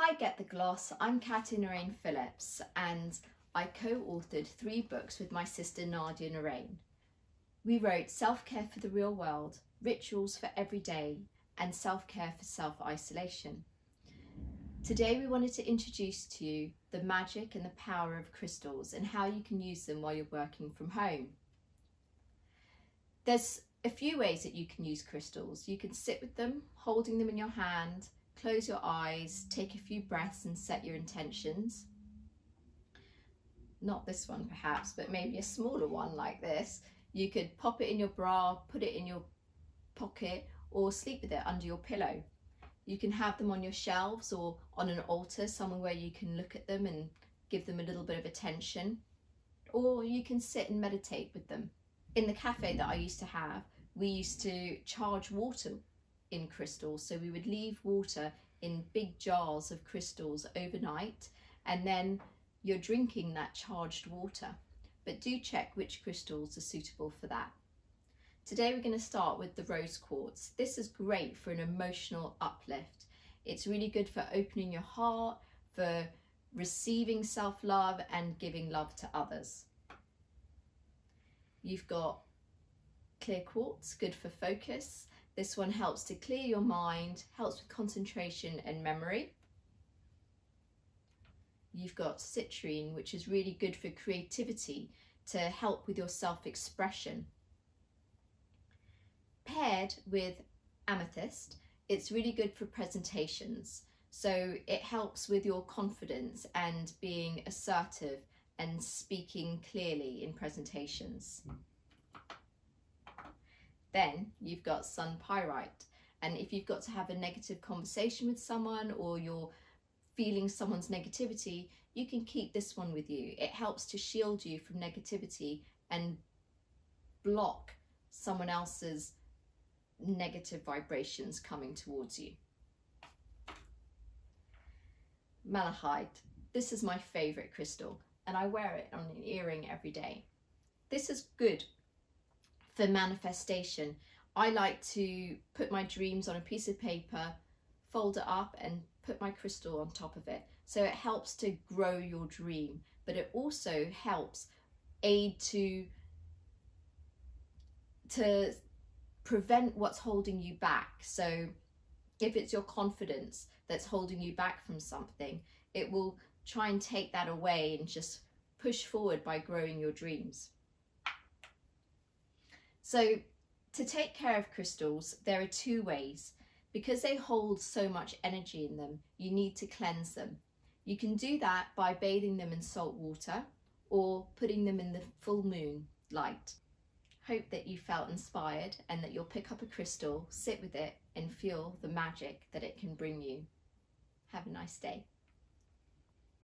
Hi, Get the Gloss. I'm Katia Narain Phillips, and I co-authored 3 books with my sister Nadia Narain. We wrote Self-Care for the Real World, Rituals for Every Day, and Self-Care for Self-Isolation. Today we wanted to introduce to you the magic and the power of crystals and how you can use them while you're working from home. There's a few ways that you can use crystals. You can sit with them, holding them in your hand, close your eyes, take a few breaths and set your intentions. Not this one perhaps, but maybe a smaller one like this. You could pop it in your bra, put it in your pocket, or sleep with it under your pillow. You can have them on your shelves or on an altar, somewhere where you can look at them and give them a little bit of attention. Or you can sit and meditate with them. In the cafe that I used to have, we used to charge water in crystals. So we would leave water in big jars of crystals overnight, and then you're drinking that charged water. But do check which crystals are suitable for that. Today we're going to start with the rose quartz. This is great for an emotional uplift. It's really good for opening your heart, for receiving self-love and giving love to others. You've got clear quartz, good for focus. This one helps to clear your mind, helps with concentration and memory. You've got citrine, which is really good for creativity, to help with your self-expression. Paired with amethyst, it's really good for presentations. So it helps with your confidence and being assertive and speaking clearly in presentations. Then you've got sun pyrite, and if you've got to have a negative conversation with someone or you're feeling someone's negativity, you can keep this one with you. It helps to shield you from negativity and block someone else's negative vibrations coming towards you. Malachite. This is my favorite crystal, and I wear it on an earring every day. This is good for manifestation. I like to put my dreams on a piece of paper, fold it up and put my crystal on top of it. So it helps to grow your dream, but it also helps aid to prevent what's holding you back. So if it's your confidence that's holding you back from something, it will try and take that away and just push forward by growing your dreams. So to take care of crystals, there are 2 ways. Because they hold so much energy in them, you need to cleanse them. You can do that by bathing them in salt water or putting them in the full moon light. Hope that you felt inspired and that you'll pick up a crystal, sit with it and feel the magic that it can bring you. Have a nice day.